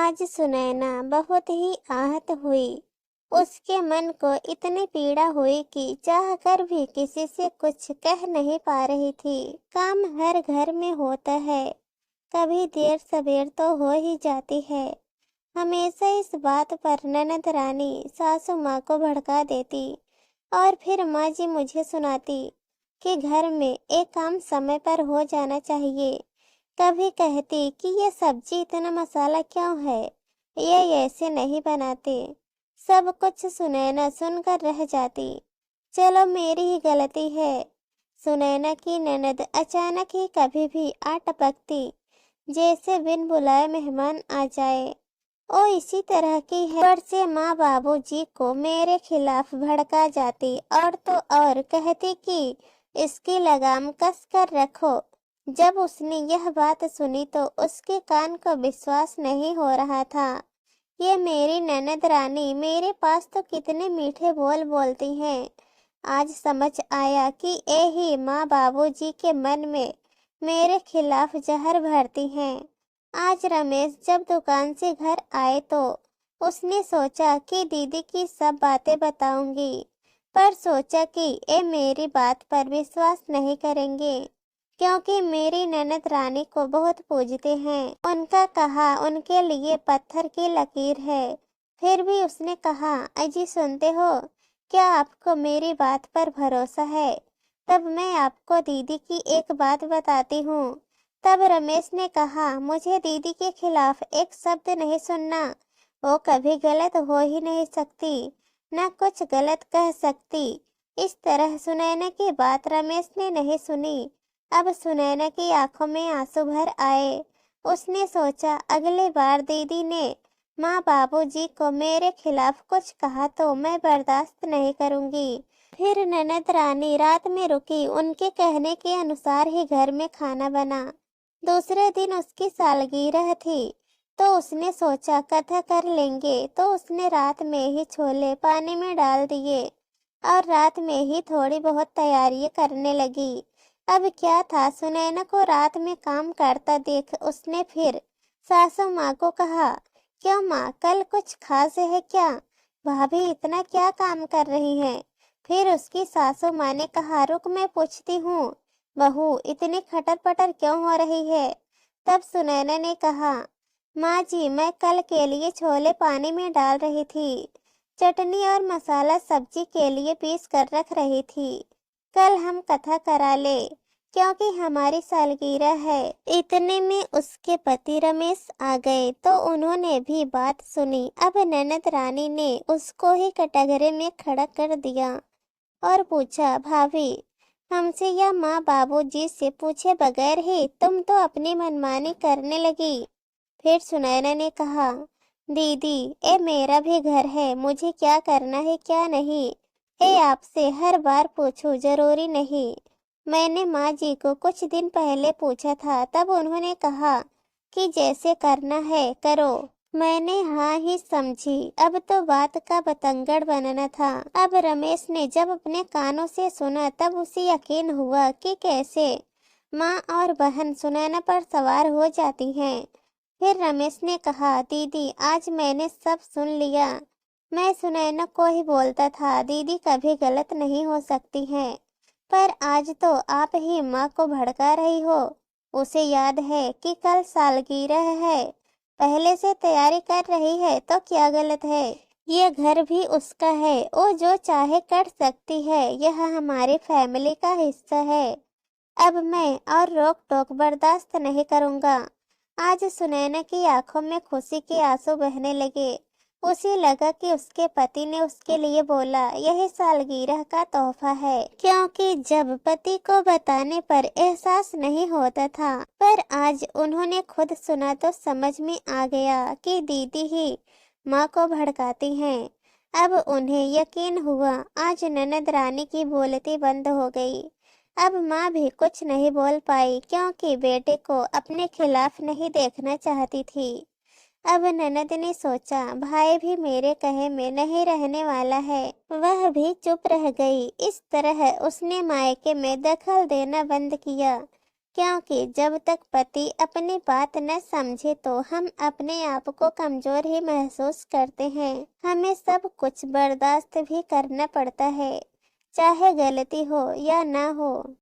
आज सुनैना बहुत ही आहत हुई। उसके मन को इतनी पीड़ा हुई कि चाह कर भी किसी से कुछ कह नहीं पा रही थी। काम हर घर में होता है, कभी देर सवेर तो हो ही जाती है। हमेशा इस बात पर ननद रानी सासू माँ को भड़का देती और फिर माँ जी मुझे सुनाती कि घर में एक काम समय पर हो जाना चाहिए। कभी कहती कि ये सब्जी इतना मसाला क्यों है, ये ऐसे नहीं बनाते। सब कुछ सुनैना सुनकर रह जाती। चलो मेरी ही गलती है। सुनैना की ननद अचानक ही कभी भी आ टपकती, जैसे बिन बुलाए मेहमान आ जाए। ओ इसी तरह की है। ऊपर से माँ बाबूजी को मेरे खिलाफ भड़का जाती और तो और कहती कि इसकी लगाम कस कर रखो। जब उसने यह बात सुनी तो उसके कान को विश्वास नहीं हो रहा था। ये मेरी ननद रानी मेरे पास तो कितने मीठे बोल बोलती हैं। आज समझ आया कि यही माँ बाबूजी के मन में मेरे खिलाफ जहर भरती हैं। आज रमेश जब दुकान से घर आए तो उसने सोचा कि दीदी की सब बातें बताऊंगी, पर सोचा कि ये मेरी बात पर विश्वास नहीं करेंगे, क्योंकि मेरी ननद रानी को बहुत पूजते हैं। उनका कहा उनके लिए पत्थर की लकीर है। फिर भी उसने कहा, अजी सुनते हो, क्या आपको मेरी बात पर भरोसा है? तब मैं आपको दीदी की एक बात बताती हूँ। तब रमेश ने कहा, मुझे दीदी के खिलाफ एक शब्द नहीं सुनना। वो कभी गलत हो ही नहीं सकती, न कुछ गलत कह सकती। इस तरह सुनैना की बात रमेश ने नहीं सुनी। अब सुनैना की आंखों में आंसू भर आए। उसने सोचा अगली बार दीदी ने माँ बाबूजी को मेरे खिलाफ कुछ कहा तो मैं बर्दाश्त नहीं करूंगी। फिर ननद रानी रात में रुकी। उनके कहने के अनुसार ही घर में खाना बना। दूसरे दिन उसकी सालगिरह थी तो उसने सोचा कथा कर लेंगे, तो उसने रात में ही छोले पानी में डाल दिए और रात में ही थोड़ी बहुत तैयारी करने लगी। अब क्या था, सुनैना को रात में काम करता देख उसने फिर सासू माँ को कहा, क्यों माँ कल कुछ खास है क्या? भाभी इतना क्या काम कर रही हैं? फिर उसकी सासू माँ ने कहा, रुक मैं पूछती हूँ, बहू इतनी खटर पटर क्यों हो रही है? तब सुनैना ने कहा, माँ जी मैं कल के लिए छोले पानी में डाल रही थी, चटनी और मसाला सब्जी के लिए पीस कर रख रही थी। कल हम कथा करा ले, क्योंकि हमारी सालगिरह है। इतने में उसके पति रमेश आ गए तो उन्होंने भी बात सुनी। अब ननद रानी ने उसको ही कटघरे में खड़ा कर दिया और पूछा, भाभी हमसे या माँ बाबूजी से पूछे बगैर ही तुम तो अपनी मनमानी करने लगी। फिर सुनैना ने कहा, दीदी ये मेरा भी घर है, मुझे क्या करना है क्या नहीं ये आपसे हर बार पूछूं जरूरी नहीं। मैंने माँ जी को कुछ दिन पहले पूछा था, तब उन्होंने कहा कि जैसे करना है करो। मैंने हाँ ही समझी। अब तो बात का बतंगड़ बनना था। अब रमेश ने जब अपने कानों से सुना तब उसे यकीन हुआ कि कैसे माँ और बहन सुनैना पर सवार हो जाती हैं। फिर रमेश ने कहा, दीदी आज मैंने सब सुन लिया। मैं सुनैना को ही बोलता था दीदी कभी गलत नहीं हो सकती हैं, पर आज तो आप ही माँ को भड़का रही हो। उसे याद है कि कल सालगिरह है, पहले से तैयारी कर रही है तो क्या गलत है? ये घर भी उसका है, वो जो चाहे कर सकती है, यह हमारी फैमिली का हिस्सा है। अब मैं और रोक टोक बर्दाश्त नहीं करूँगा। आज सुनैना की आंखों में खुशी के आंसू बहने लगे। उसे लगा कि उसके पति ने उसके लिए बोला यही सालगिरह का तोहफा है, क्योंकि जब पति को बताने पर एहसास नहीं होता था, पर आज उन्होंने खुद सुना तो समझ में आ गया कि दीदी ही माँ को भड़काती हैं। अब उन्हें यकीन हुआ। आज ननद रानी की बोलती बंद हो गई। अब माँ भी कुछ नहीं बोल पाई, क्योंकि बेटे को अपने खिलाफ नहीं देखना चाहती थी। अब ननद ने सोचा भाई भी मेरे कहे में नहीं रहने वाला है, वह भी चुप रह गई। इस तरह उसने मायके में दखल देना बंद किया, क्योंकि जब तक पति अपनी बात न समझे तो हम अपने आप को कमजोर ही महसूस करते हैं। हमें सब कुछ बर्दाश्त भी करना पड़ता है, चाहे गलती हो या ना हो।